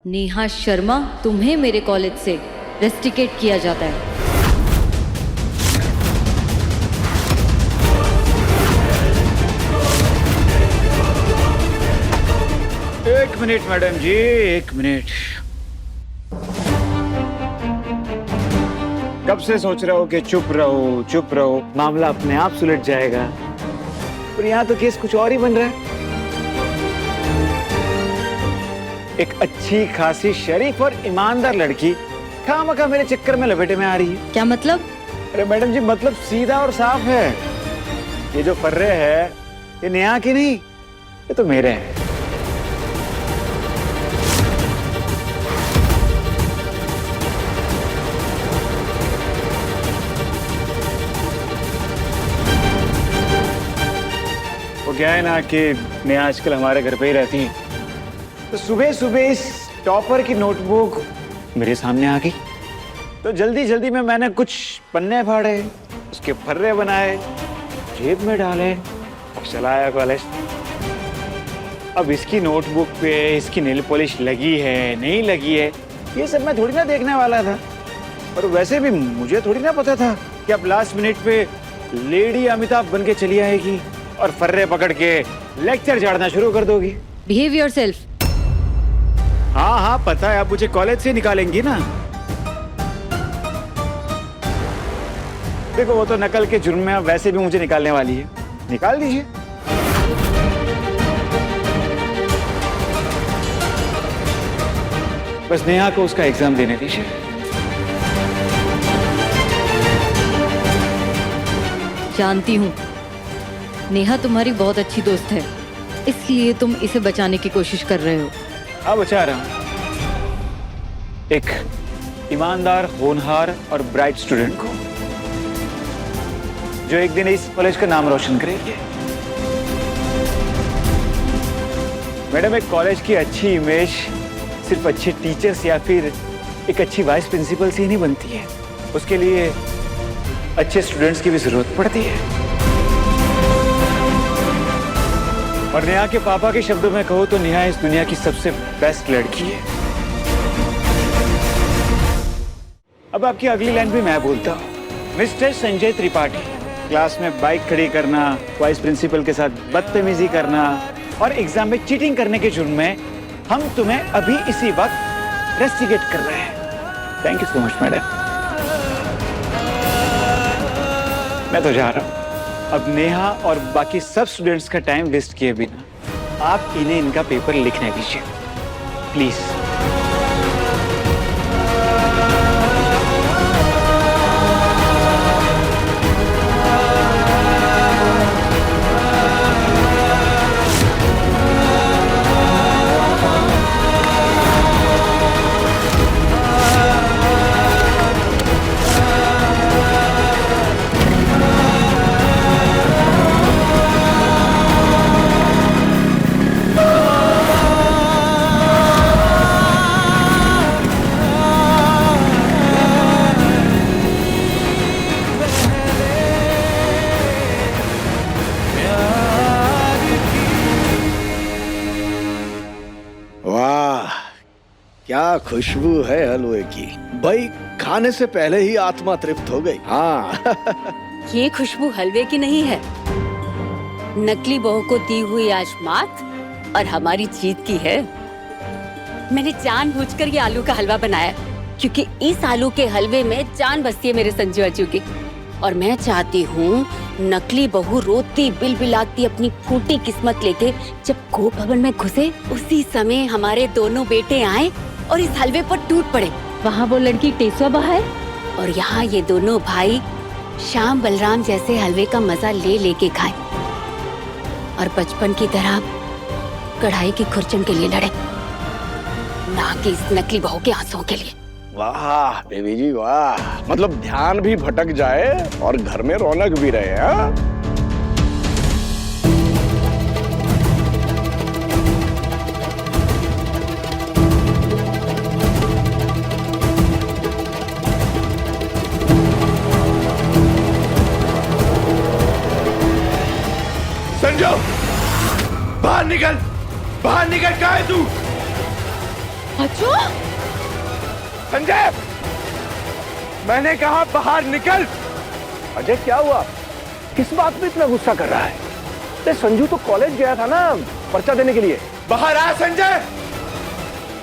नेहा शर्मा, तुम्हें मेरे कॉलेज से रेस्टिकेट किया जाता है। एक मिनट मैडम जी, एक मिनट। कब से सोच रहा हूँ कि चुप रहो चुप रहो, मामला अपने आप सुलझ जाएगा, पर यहाँ तो केस कुछ और ही बन रहा है। एक अच्छी खासी शरीफ और ईमानदार लड़की खामखा मेरे चक्कर में लपेटे में आ रही है। क्या मतलब? अरे मैडम जी, मतलब सीधा और साफ है। ये जो फर्रे है ये नेहा के नहीं, ये तो मेरे हैं। वो क्या है ना कि नेहा आजकल हमारे घर पे ही रहती है, तो सुबह सुबह इस टॉपर की नोटबुक मेरे सामने आ गई, तो जल्दी जल्दी में मैंने कुछ पन्ने फाड़े, उसके फर्रे बनाए, जेब में डाले और चलाया कॉलेज। अब इसकी नोटबुक पे इसकी नेल पॉलिश लगी है नहीं लगी है, ये सब मैं थोड़ी ना देखने वाला था। और वैसे भी मुझे थोड़ी ना पता था कि अब लास्ट मिनट पे लेडी अमिताभ बन के चली आएगी और फर्रे पकड़ के लेक्चर झाड़ना शुरू कर दोगी। Behave yourself. हाँ हाँ पता है, आप मुझे कॉलेज से निकालेंगी ना। देखो वो तो नकल के जुर्म में वैसे भी मुझे निकालने वाली है, निकाल दीजिए। बस नेहा को उसका एग्जाम देने दीजिए। जानती हूँ नेहा तुम्हारी बहुत अच्छी दोस्त है, इसलिए तुम इसे बचाने की कोशिश कर रहे हो। अब बचा रहा हूं एक ईमानदार, होनहार और ब्राइट स्टूडेंट को, जो एक दिन इस कॉलेज का नाम रोशन करेगी। मैडम, एक कॉलेज की अच्छी इमेज सिर्फ अच्छे टीचर्स या फिर एक अच्छी वाइस प्रिंसिपल से ही नहीं बनती है, उसके लिए अच्छे स्टूडेंट्स की भी जरूरत पड़ती है। और नेहा के पापा के शब्दों में कहो तो नेहा इस दुनिया की सबसे बेस्ट लड़की है। अब आपकी अगली लाइन भी मैं बोलता हूँ। मिस्टर संजय त्रिपाठी, क्लास में बाइक खड़ी करना, वाइस प्रिंसिपल के साथ बदतमीजी करना और एग्जाम में चीटिंग करने के जुर्म में हम तुम्हें अभी इसी वक्त रेस्टिकेट कर रहे हैं। Thank you so much madam. मैं तो जा रहा हूँ। अब नेहा और बाकी सब स्टूडेंट्स का टाइम वेस्ट किए बिना आप इन्हें इनका पेपर लिखने दीजिए प्लीज। क्या खुशबू है हलवे की, भाई खाने से पहले ही आत्मा तृप्त हो गई। हाँ ये खुशबू हलवे की नहीं है, नकली बहू को दी हुई आज मात और हमारी जीत की है। मैंने जानबूझकर ये आलू का हलवा बनाया क्योंकि इस आलू के हलवे में जान बसती है मेरे संजू अज्जू की। और मैं चाहती हूँ नकली बहू रोती बिलबिलाती अपनी फूटी किस्मत लेके जब गोप भवन में घुसे, उसी समय हमारे दोनों बेटे आए और इस हलवे पर टूट पड़े। वहाँ वो लड़की टेसुआ बहा है और यहाँ ये दोनों भाई श्याम बलराम जैसे हलवे का मजा ले लेके खाए और बचपन की तरह कढ़ाई की खुरचन के लिए लड़े, ना कि इस नकली बहू के आंसुओं के लिए। वाह देवी जी वाह, मतलब ध्यान भी भटक जाए और घर में रौनक भी रहे। हाँ संजो, बाहर निकल, कहाँ है तू? बच्चों, संजय, मैंने कहा बाहर निकल। अजय क्या हुआ? किस बात पे इतना गुस्सा कर रहा है? अरे संजू तो कॉलेज गया था ना पर्चा देने के लिए। बाहर आ संजय।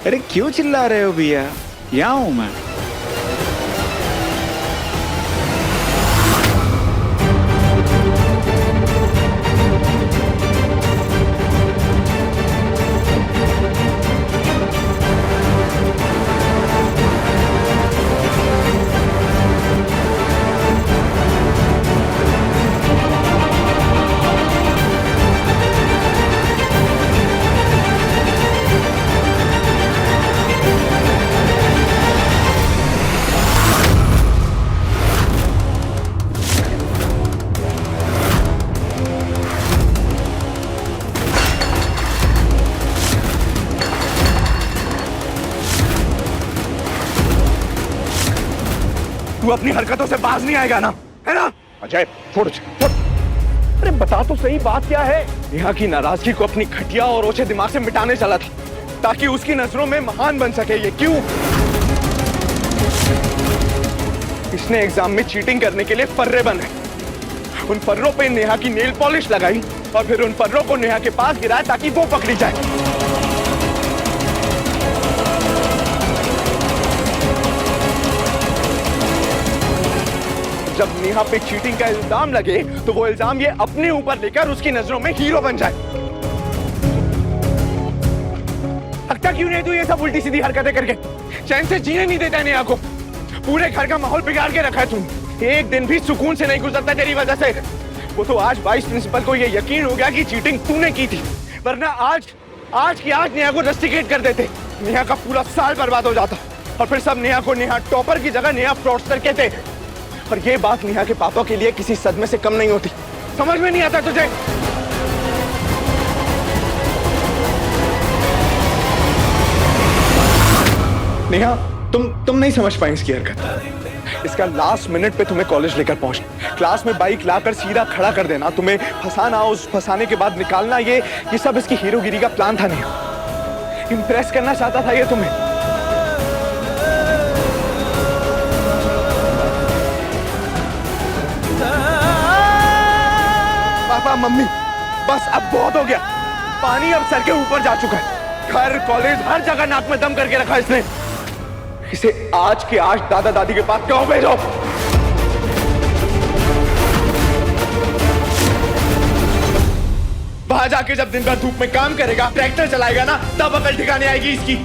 अरे क्यों चिल्ला रहे हो भैया? यहाँ हूं मैं। तू अपनी हरकतों से बाज नहीं आएगा ना, है ना? अजय छोड़ छोड़। अरे बता तो सही बात क्या है? नेहा की नाराजगी को अपनी घटिया और ओछे दिमाग से मिटाने चला था ताकि उसकी नजरों में महान बन सके। ये क्यों? इसने एग्जाम में चीटिंग करने के लिए फर्रे बने, उन फर्रों पे नेहा की नेल पॉलिश लगाई और फिर उन फर्रों को नेहा के पास गिराया ताकि वो पकड़ी जाए। जब नेहा पे चीटिंग का इल्जाम लगे तो वो इल्जाम ये अपने ऊपर लेकर उसकी नजरों में हीरो बन जाए। हकता क्यों नहीं तू ये सब उल्टी सीधी हरकतें करके? चैन से जीने नहीं देता नेहा को। पूरे घर का माहौल बिगाड़ के रखा है तुम। एक दिन भी सुकून से नहीं गुजरता तेरी वजह से। वो तो आज वाइस प्रिंसिपल को ये यकीन हो गया कि चीटिंग तूने की थी, वरना आज की आज नेहा को रस्टिकेट कर देते। नेहा का पूरा साल बर्बाद हो जाता और फिर सब नेहा को नेहा टॉपर की जगह नेहा फ्रॉडस्टर कहते। और ये बात नेहा के पापा के लिए किसी सदमे से कम नहीं होती। समझ में नहीं आता तुझे? नेहा, तुम नहीं समझ पाए इसकी हरकत। इसका लास्ट मिनट पे तुम्हें कॉलेज लेकर पहुंचना, क्लास में बाइक लाकर सीधा खड़ा कर देना, तुम्हें फंसाना, उस फंसाने के बाद निकालना, ये सब इसकी हीरोगिरी का प्लान था। नेहा इंप्रेस करना चाहता था ये तुम्हें। पापा मम्मी, बस अब बहुत हो गया। पानी अब सर के ऊपर जा चुका है। घर कॉलेज हर जगह नाक में दम करके रखा इसने। इसे आज के आज दादा दादी के पास क्यों भेजो? वहां जाके जब दिन भर धूप में काम करेगा, ट्रैक्टर चलाएगा ना, तब अकल ठिकाने आएगी इसकी।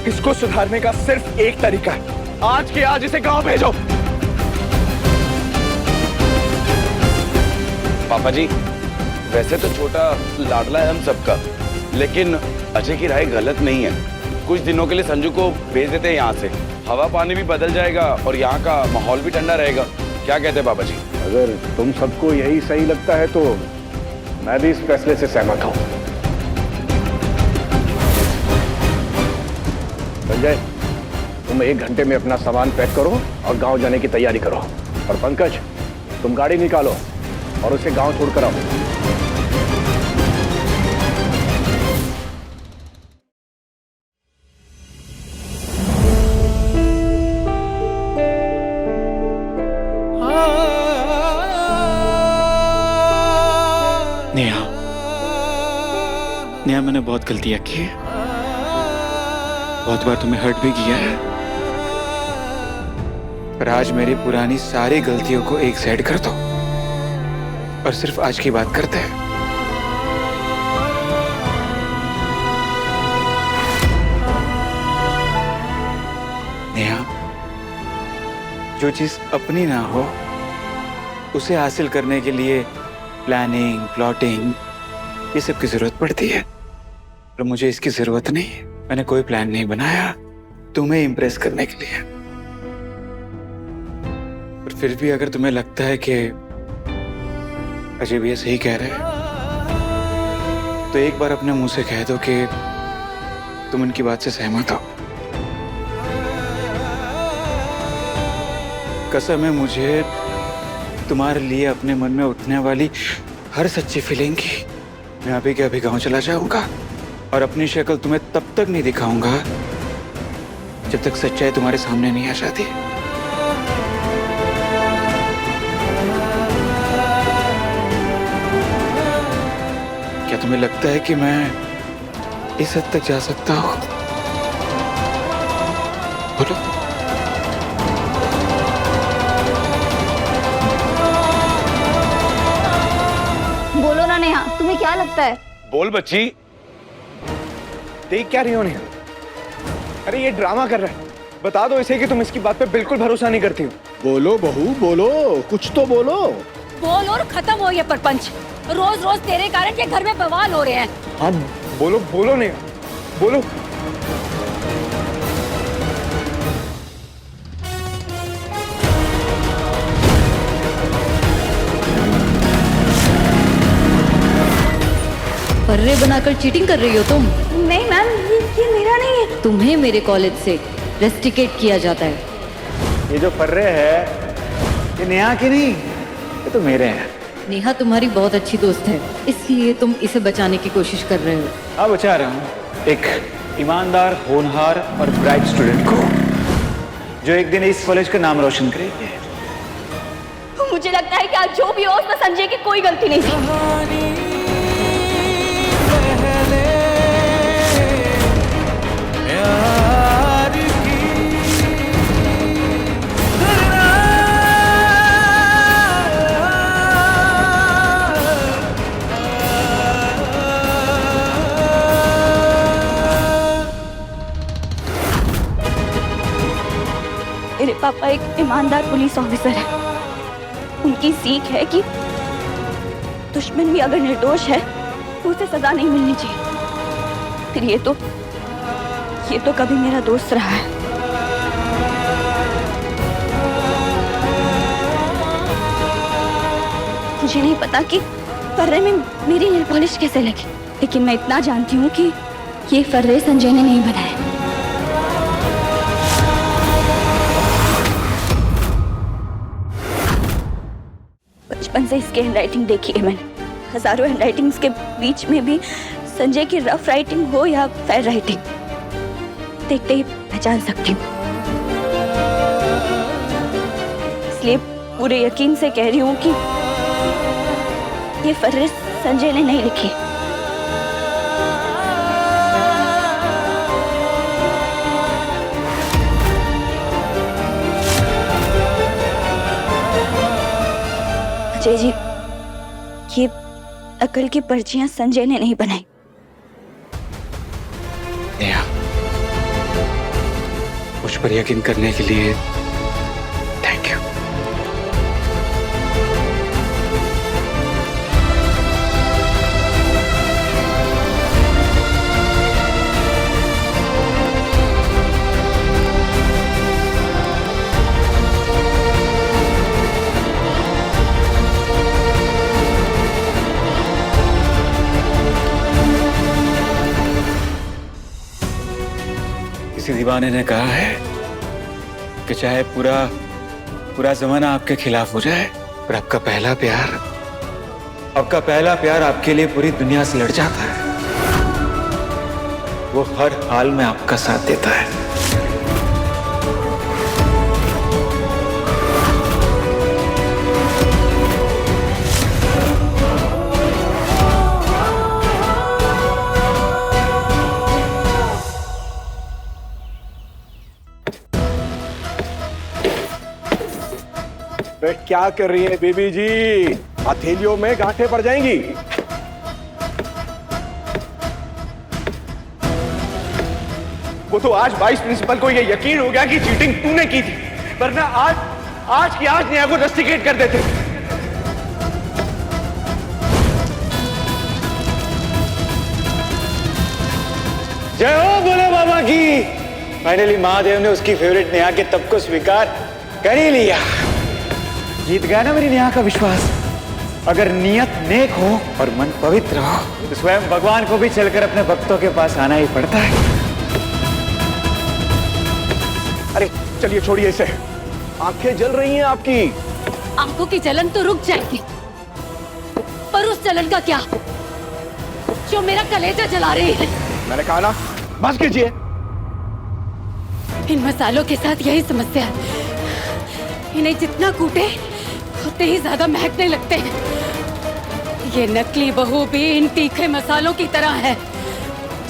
इसको सुधारने का सिर्फ एक तरीका है, आज के आज इसे गांव भेजो। पापा जी, वैसे तो छोटा लाडला है हम सबका, लेकिन अजय की राय गलत नहीं है। कुछ दिनों के लिए संजू को भेज देते हैं यहाँ से, हवा पानी भी बदल जाएगा और यहाँ का माहौल भी ठंडा रहेगा। क्या कहते हैं पापा जी? अगर तुम सबको यही सही लगता है तो मैं भी इस फैसले से सहमत हूं। संजय, तुम 1 घंटे में अपना सामान पैक करो और गांव जाने की तैयारी करो। और पंकज, तुम गाड़ी निकालो और उसे गांव छोड़कर आओ। नेहा, मैंने बहुत गलतियां की है, बहुत बार तुम्हें हर्ट भी किया है, पर आज मेरी पुरानी सारी गलतियों को एक साइड कर दो और सिर्फ आज की बात करते हैं। नेहा, जो चीज अपनी ना हो उसे हासिल करने के लिए प्लानिंग, प्लॉटिंग, ये सब की जरूरत पड़ती है, पर मुझे इसकी जरूरत नहीं है। मैंने कोई प्लान नहीं बनाया तुम्हें इम्प्रेस करने के लिए, पर फिर भी अगर तुम्हें लगता है कि अजय भैया सही कह रहे हैं तो एक बार अपने मुंह से कह दो कि तुम इनकी बात से सहमत हो। कसम है मुझे तुम्हारे लिए अपने मन में उठने वाली हर सच्ची फीलिंग की। मैं अभी के अभी गांव चला जाऊंगा और अपनी शक्ल तुम्हें तब तक नहीं दिखाऊंगा जब तक सच्चाई तुम्हारे सामने नहीं आ जाती। क्या तुम्हें लगता है कि मैं इस हद तक जा सकता हूं? बोलो। बोलो ना नेहा, तुम्हें क्या लगता है? बोल बच्ची। देख क्या रही हो नेहा? अरे ये ड्रामा कर रहा है। बता दो इसे कि तुम इसकी बात पे बिल्कुल भरोसा नहीं करती हो। बोलो बहू बोलो, कुछ तो बोलो। बोल और खत्म हो ये परपंच। रोज रोज तेरे कारण ये घर में बवाल हो रहे हैं। हाँ बोलो बोलो नेहा, बोलो। पर्रे बनाकर चीटिंग कर रही हो तुम। नहीं मैम, ये मेरा नहीं है। तुम्हें मेरे कॉलेज से रेस्टिकेट किया जाता है। ये जो फर्रे है ये नेहा की नहीं, ये तो मेरे हैं। नेहा तुम्हारी बहुत अच्छी दोस्त है, इसलिए तुम इसे बचाने की कोशिश कर रहे हो। अब बचा रहा हूँ एक ईमानदार, होनहार और ब्राइट स्टूडेंट को, जो एक दिन इस कॉलेज का नाम रोशन करेगी। मुझे लगता है कि आज जो भी हो उसमें संजय की कोई गलती नहीं थी। मेरे पापा एक ईमानदार पुलिस ऑफिसर है। उनकी सीख है कि दुश्मन भी अगर निर्दोष है तो उसे सजा नहीं मिलनी चाहिए। फिर ये तो कभी मेरा दोस्त रहा है। मुझे नहीं पता कि फर्रे में मेरी नेल पॉलिश कैसे लगी, लेकिन मैं इतना जानती हूँ कि ये फर्रे संजय ने नहीं बनाए। बचपन से इसकी हैंडराइटिंग देखी है मैंने। हजारों हैंडराइटिंग्स के बीच में भी संजय की रफ राइटिंग हो या फेयर राइटिंग, देखते ही पहचान सकती हूँ। इसलिए पूरे यकीन से कह रही हूँ कि ये फर्रे संजय ने नहीं लिखी। अजय जी, ये नकल की पर्चियां संजय ने नहीं बनाई। नेहा, मुझ पर यकीन करने के लिए थैंक यू। किसी दीवाने ने कहा है कि चाहे पूरा जमाना आपके खिलाफ हो जाए, पर आपका पहला प्यार आपके लिए पूरी दुनिया से लड़ जाता है। वो हर हाल में आपका साथ देता है। क्या कर रही है बेबी जी? हथेलियों में गांठें पड़ जाएंगी। वो तो आज वाइस प्रिंसिपल को ये यकीन हो गया कि चीटिंग तूने की थी, वरना आज की आज नेहा को रस्टिकेट कर देते। जय हो भोले बाबा की। फाइनली महादेव ने उसकी फेवरेट नेहा के तब को स्वीकार कर ही लिया। जीत गया ना मेरी नेहा का विश्वास। अगर नियत नेक हो और मन पवित्र हो तो स्वयं भगवान को भी चलकर अपने भक्तों के पास आना ही पड़ता है। अरे चलिए छोड़िए इसे, आंखें जल रही हैं आपकी। आंखों की जलन तो रुक जाएगी, पर उस जलन का क्या जो मेरा कलेजा जला रही है। मैंने कहा ना, बस कीजिए। इन मसालों के साथ यही समस्या है। इन्हें जितना कूटे उतने ही ज्यादा महकने लगते हैं। ये नकली बहू भी इन तीखे मसालों की तरह है।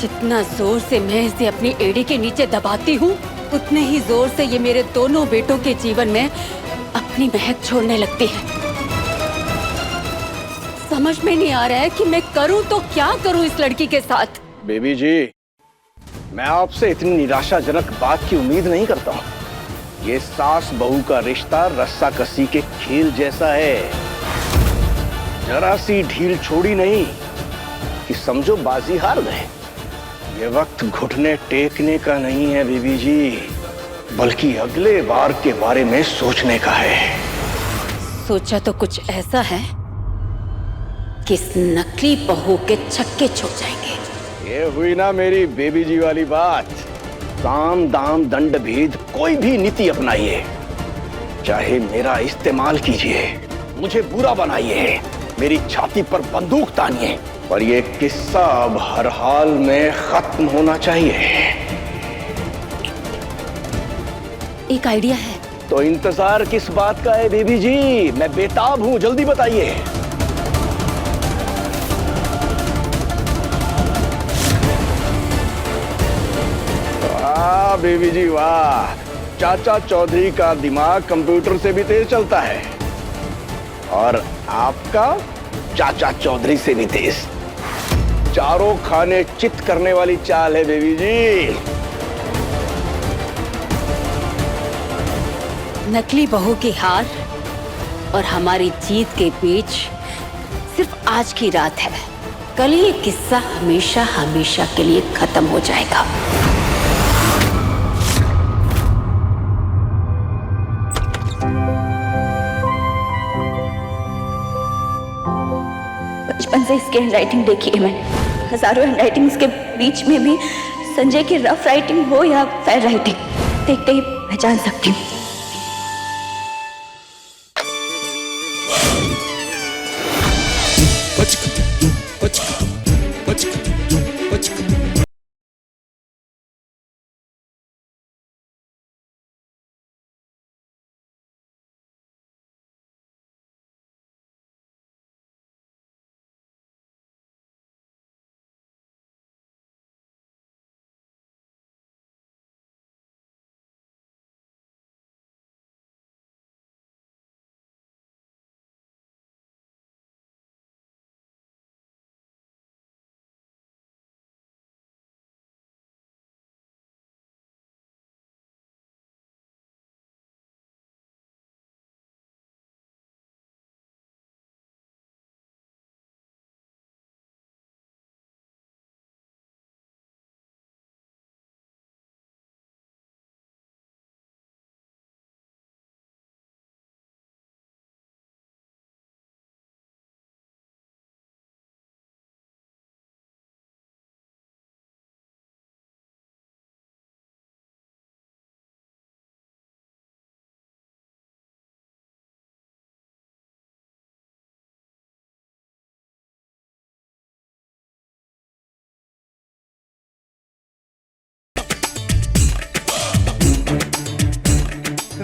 जितना जोर से मैं इसे अपनी एड़ी के नीचे दबाती हूँ, उतने ही जोर से ये मेरे दोनों बेटों के जीवन में अपनी महक छोड़ने लगती है। समझ में नहीं आ रहा है कि मैं करूँ तो क्या करूँ इस लड़की के साथ। बेबी जी, मैं आपसे इतनी निराशाजनक बात की उम्मीद नहीं करता हूँ। ये सास बहू का रिश्ता रस्सा कसी के खेल जैसा है। जरा सी ढील छोड़ी नहीं कि समझो बाजी हार गए। ये वक्त घुटने टेकने का नहीं है बीबी जी, बल्कि अगले बार के बारे में सोचने का है। सोचा तो कुछ ऐसा है कि इस नकली बहू के छक्के छुप जाएंगे। ये हुई ना मेरी बेबी जी वाली बात। साम दाम दंड भेद कोई भी नीति अपनाइए, चाहे मेरा इस्तेमाल कीजिए, मुझे बुरा बनाइए, मेरी छाती पर बंदूक तानिए, पर ये किस्सा अब हर हाल में खत्म होना चाहिए। एक आइडिया है। तो इंतजार किस बात का है बेबी जी? मैं बेताब हूं, जल्दी बताइए। वाह बेबी जी वाह, चाचा चौधरी का दिमाग कंप्यूटर से भी तेज चलता है और आपका चाचा चौधरी से भी तेज। चारों खाने चित करने वाली चाल है बेबी जी। नकली बहू की हार और हमारी जीत के बीच सिर्फ आज की रात है। कल ये किस्सा हमेशा हमेशा के लिए खत्म हो जाएगा। बचपन से इसकी हैंडराइटिंग देखी है मैंने। हजारों हैंडराइटिंग्स के बीच में भी संजय की रफ राइटिंग हो या फेयर राइटिंग, देखते ही पहचान सकती हूँ।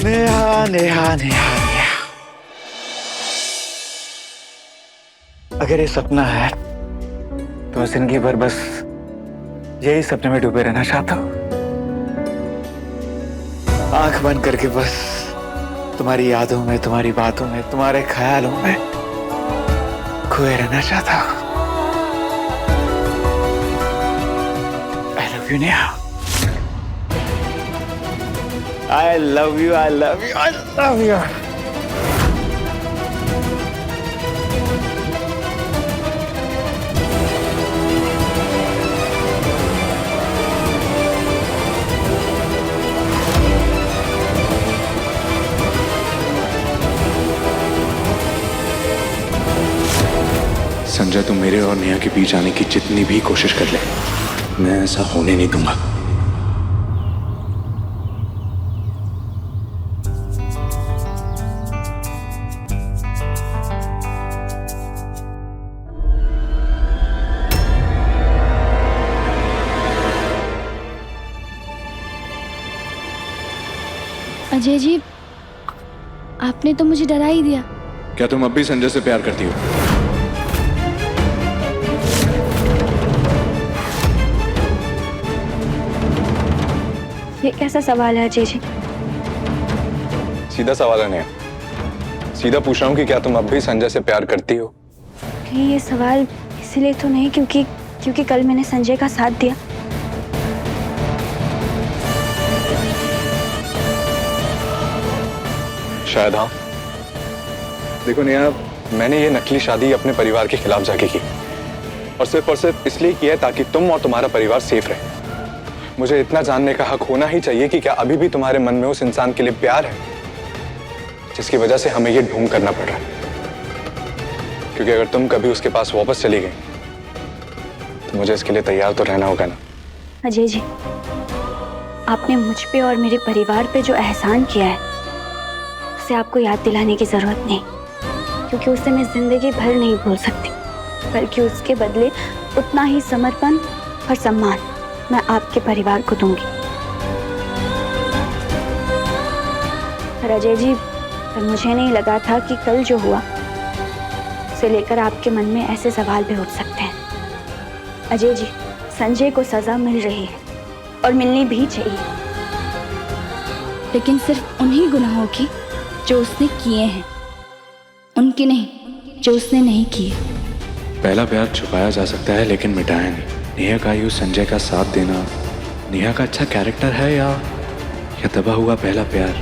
नेहा नेहा नेहा नेहा, अगर ये सपना है तो जिंदगी भर बस यही सपने में डूबे रहना चाहता हूँ। आंख बंद करके बस तुम्हारी यादों में, तुम्हारी बातों में, तुम्हारे ख्यालों में खोए रहना चाहता हूँ। I love you Neha. I love you, I love you, I love you. Sanjay, तुम मेरे और नेहा के बीच आने की जितनी भी कोशिश कर ले, मैं ऐसा होने नहीं दूंगा। अजय जी, आपने तो मुझे डरा ही दिया। क्या तुम अब भी संजय से प्यार करती हो? ये कैसा सवाल है अजय जी? सीधा सवाल है नेहा। सीधा पूछ रहा हूँ कि क्या तुम अब भी संजय से प्यार करती हो? नहीं, ये सवाल इसलिए तो नहीं क्योंकि कल मैंने संजय का साथ दिया। शायद हाँ। देखो नेहा, मैंने ये नकली शादी अपने परिवार के खिलाफ जाके की, और सिर्फ इसलिए किया है ताकि तुम और तुम्हारा परिवार सेफ रहे। मुझे इतना जानने का हक होना ही चाहिए कि क्या अभी भी तुम्हारे मन में उस इंसान के लिए प्यार है जिसकी वजह से हमें ये ढूंढ करना पड़ रहा है। क्योंकि अगर तुम कभी उसके पास वापस चली गई तो मुझे इसके लिए तैयार तो रहना होगा ना। अजय जी, आपने मुझ पे और मेरे परिवार पे जो एहसान किया है उसे आपको याद दिलाने की जरूरत नहीं, क्योंकि उसे मैं जिंदगी भर नहीं भूल सकती, बल्कि उसके बदले उतना ही समर्पण और सम्मान मैं आपके परिवार को दूंगी। पर अजय जी, पर मुझे नहीं लगा था कि कल जो हुआ उसे लेकर आपके मन में ऐसे सवाल भी उठ सकते हैं। अजय जी, संजय को सजा मिल रही है और मिलनी भी चाहिए, लेकिन सिर्फ उन्हीं गुनाहों की जो उसने किए हैं, उनकी नहीं जो उसने नहीं किए। पहला प्यार छुपाया जा सकता है लेकिन मिटाया नहीं। नेहा का यूं संजय का साथ देना नेहा का अच्छा कैरेक्टर है या दबा हुआ पहला प्यार?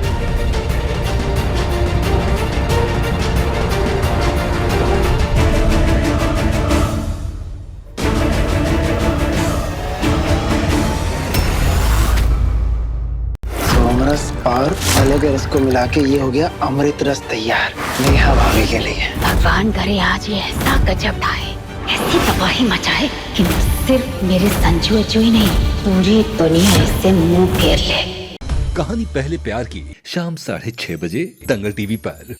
सोमरस और अलग रस को मिला के ये हो गया अमृत रस तैयार नेहा भाभी के लिए। भगवान करे आज ये ऐसा गजब ढाए, ऐसी तबाही मचाए कि सिर्फ मेरे संजू अजू ही नहीं, पूरी दुनिया इससे मुंह फेर ले। कहानी पहले प्यार की शाम 6:30 बजे दंगल टीवी पर।